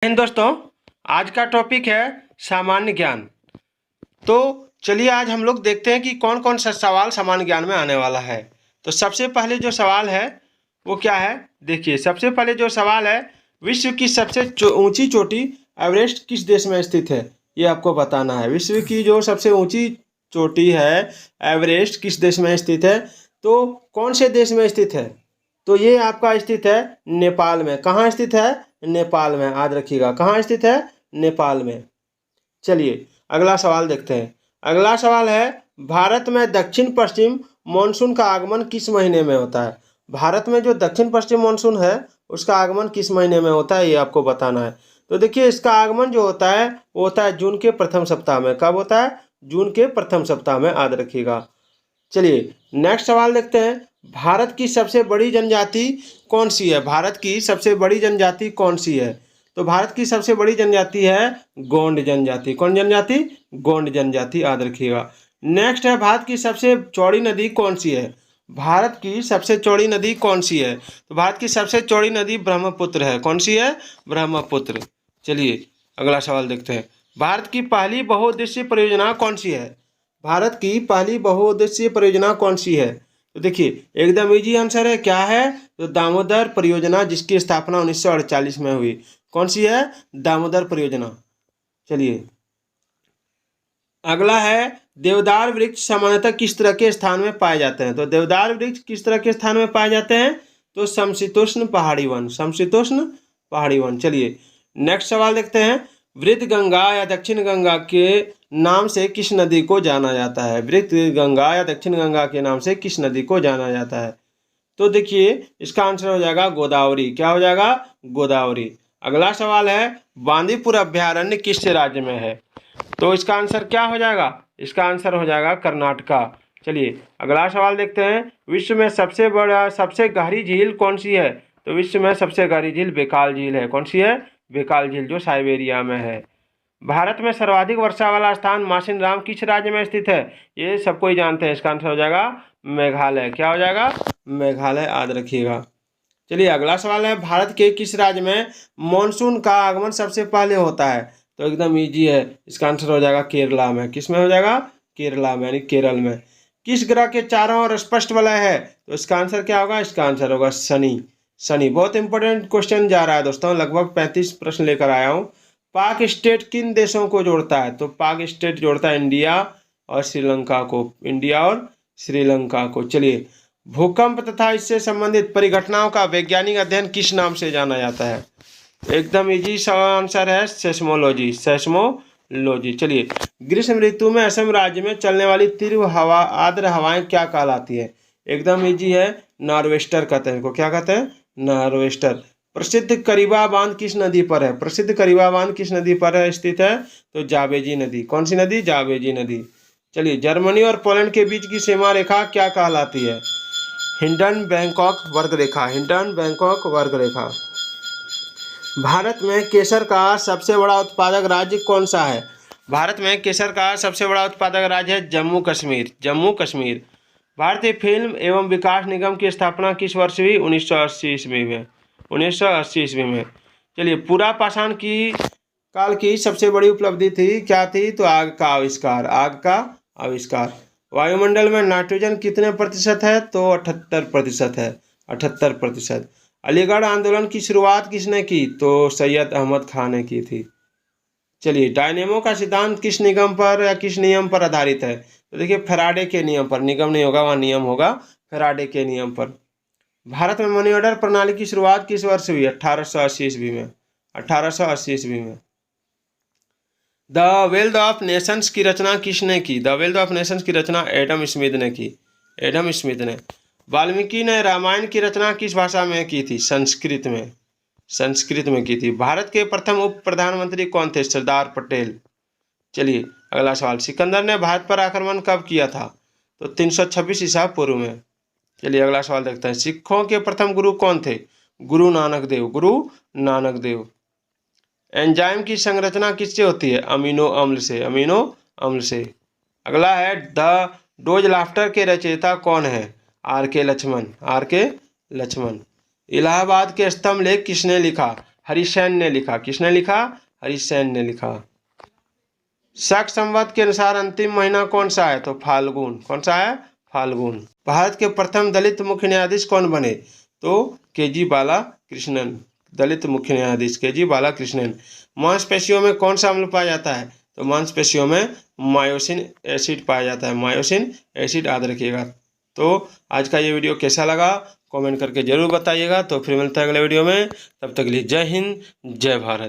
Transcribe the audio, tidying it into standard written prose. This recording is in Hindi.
दोस्तों, आज का टॉपिक है सामान्य ज्ञान। तो चलिए आज हम लोग देखते हैं कि कौन कौन सा सवाल सामान्य ज्ञान में आने वाला है। तो सबसे पहले जो सवाल है वो क्या है, देखिए सबसे पहले जो सवाल है, विश्व की सबसे ऊंची चोटी एवरेस्ट किस देश में स्थित है, ये आपको बताना है। विश्व की जो सबसे ऊंची चोटी है एवरेस्ट किस देश में स्थित है, तो कौन से देश में स्थित है, तो ये आपका स्थित है नेपाल में। कहाँ स्थित है? नेपाल में, याद रखिएगा कहाँ स्थित है, नेपाल में। चलिए अगला सवाल देखते हैं। अगला सवाल है, भारत में दक्षिण पश्चिम मानसून का आगमन किस महीने में होता है। भारत में जो दक्षिण पश्चिम मानसून है उसका आगमन किस महीने में होता है, ये आपको बताना है। तो देखिए इसका आगमन जो होता है वो होता है जून के प्रथम सप्ताह में। कब होता है? जून के प्रथम सप्ताह में, याद रखिएगा। चलिए नेक्स्ट सवाल देखते हैं। भारत की सबसे बड़ी जनजाति कौन सी है? भारत की सबसे बड़ी जनजाति कौन सी है? तो भारत की सबसे बड़ी जनजाति है गोंड जनजाति। कौन जनजाति? गोंड जनजाति, याद रखिएगा। नेक्स्ट है, भारत की सबसे चौड़ी नदी कौन सी है? भारत की सबसे चौड़ी नदी कौन सी है? तो भारत की सबसे चौड़ी नदी ब्रह्मपुत्र है। कौन सी है? ब्रह्मपुत्र। चलिए अगला सवाल देखते हैं। भारत की पहली बहुउद्देशीय परियोजना कौन सी है? भारत की पहली बहुउद्देशीय परियोजना कौन सी है? तो देखिए एकदम इजी आंसर है, क्या है? तो दामोदर परियोजना, जिसकी स्थापना 1948 में हुई। कौन सी है? दामोदर परियोजना। चलिए अगला है, देवदार वृक्ष सामान्यतः किस तरह के स्थान में पाए जाते हैं? तो देवदार वृक्ष किस तरह के स्थान में पाए जाते हैं? तो समशीतोष्ण पहाड़ी वन, समशीतोष्ण पहाड़ी वन। चलिए नेक्स्ट सवाल देखते हैं। वृद्ध गंगा या दक्षिण गंगा के नाम से किस नदी को जाना जाता है? वृद्ध गंगा या दक्षिण गंगा के नाम से किस नदी को जाना जाता है? तो देखिए इसका आंसर हो जाएगा गोदावरी। क्या हो जाएगा? गोदावरी। अगला सवाल है, बांदीपुर अभ्यारण्य किस राज्य में है? तो इसका आंसर क्या हो जाएगा? इसका आंसर हो जाएगा कर्नाटका। चलिए अगला सवाल देखते हैं। विश्व में सबसे गहरी झील कौन सी है? तो विश्व में सबसे गहरी झील बेकाल झील है। कौन सी है? बेकाल झील, जो साइबेरिया में है। भारत में सर्वाधिक वर्षा वाला स्थान मासिन राम किस राज्य में स्थित है? ये सबको ही जानते हैं, इसका आंसर हो जाएगा मेघालय। क्या हो जाएगा? मेघालय, याद रखिएगा। चलिए अगला सवाल है, भारत के किस राज्य में मानसून का आगमन सबसे पहले होता है? तो एकदम इजी है, इसका आंसर हो जाएगा केरला में। किस में हो जाएगा? केरला में, यानी केरल में। किस ग्रह के चारों ओर स्पष्ट वलय है? तो इसका आंसर क्या होगा? इसका आंसर होगा शनि। शनि। बहुत इंपॉर्टेंट क्वेश्चन जा रहा है दोस्तों, लगभग 35 प्रश्न लेकर आया हूँ। पाक स्टेट किन देशों को जोड़ता है? तो पाक स्टेट जोड़ता है इंडिया और श्रीलंका को। इंडिया और श्रीलंका को। चलिए भूकंप तथा इससे संबंधित परिघटनाओं का वैज्ञानिक अध्ययन किस नाम से जाना जाता है? एकदम इजी सा आंसर है सेस्मोलॉजी। सेस्मोलॉजी। चलिए ग्रीष्म ऋतु में असम राज्य में चलने वाली तीव्र हवा आर्द्र हवाएं क्या कहलाती है? एकदम इजी है, नॉर्वेस्टर कहते हैं इनको। क्या कहते हैं? नॉर्वेस्टर। प्रसिद्ध करीबा बांध किस नदी पर है? प्रसिद्ध करीबा बांध किस नदी पर है स्थित है? तो जाबेजी नदी। कौन सी नदी? जाबेजी नदी। चलिए जर्मनी और पोलैंड के बीच की सीमा रेखा क्या कहलाती है? हिंडन बैंकॉक वर्ग रेखा। हिंडन बैंकॉक वर्ग रेखा। भारत में केसर का सबसे बड़ा उत्पादक राज्य कौन सा है? भारत में केसर का सबसे बड़ा उत्पादक राज्य है जम्मू कश्मीर। जम्मू कश्मीर। भारतीय फिल्म एवं विकास निगम की स्थापना किस वर्ष हुई? 1980 ईस्वी में। 1980 ईस्वी में। चलिए पूरा पाषाण की काल की सबसे बड़ी उपलब्धि थी, क्या थी? तो आग का आविष्कार। आग का आविष्कार। वायुमंडल में नाइट्रोजन कितने प्रतिशत है? तो 78% है। 78%। अलीगढ़ आंदोलन की शुरुआत किसने की? तो सैयद अहमद खान ने की थी। चलिए डायनेमो का सिद्धांत किस निगम पर या किस नियम पर आधारित है? तो देखिए फैराडे के नियम पर। निगम नहीं होगा, वहाँ नियम होगा। फैराडे के नियम पर। भारत में मनी ऑर्डर प्रणाली की शुरुआत किस वर्ष हुई? 1880 ईस्वी में। 1880 ईस्वी में। द वेल्थ ऑफ नेशंस की रचना किसने की? द वेल्थ ऑफ नेशंस की रचना एडम स्मिथ ने की। एडम स्मिथ ने। वाल्मीकि ने रामायण की रचना किस भाषा में की थी? संस्कृत में। संस्कृत में की थी। भारत के प्रथम उप प्रधानमंत्री कौन थे? सरदार पटेल। चलिए अगला सवाल, सिकंदर ने भारत पर आक्रमण कब किया था? तो 326 ईसा पूर्व में। चलिए अगला सवाल देखते हैं। सिखों के प्रथम गुरु कौन थे? गुरु नानक देव। गुरु नानक देव। एंजाइम की संरचना किससे होती है? अमीनो अम्ल से। अमीनो अम्ल से। अगला है, द डोज लाफ्टर के रचयिता कौन है? आर के लक्ष्मण। आर के लक्ष्मण। इलाहाबाद के स्तंभ लेख किसने लिखा? हरिसेन ने लिखा। किसने लिखा? हरिसेन ने लिखा। शक संवत के अनुसार अंतिम महीना कौन सा है? तो फाल्गुन। कौन सा है? फाल्गुन। भारत के प्रथम दलित मुख्य न्यायाधीश कौन बने? तो के.जी. बालाकृष्णन। दलित मुख्य न्यायाधीश के.जी. बालाकृष्णन। मांसपेशियों में कौन सा अम्ल पाया जाता है? तो मांसपेशियों में मायोसिन एसिड पाया जाता है। मायोसिन एसिड याद रखिएगा। तो आज का ये वीडियो कैसा लगा कमेंट करके जरूर बताइएगा। तो फिर मिलते हैं अगले वीडियो में, तब तक के लिए जय हिंद, जय भारत।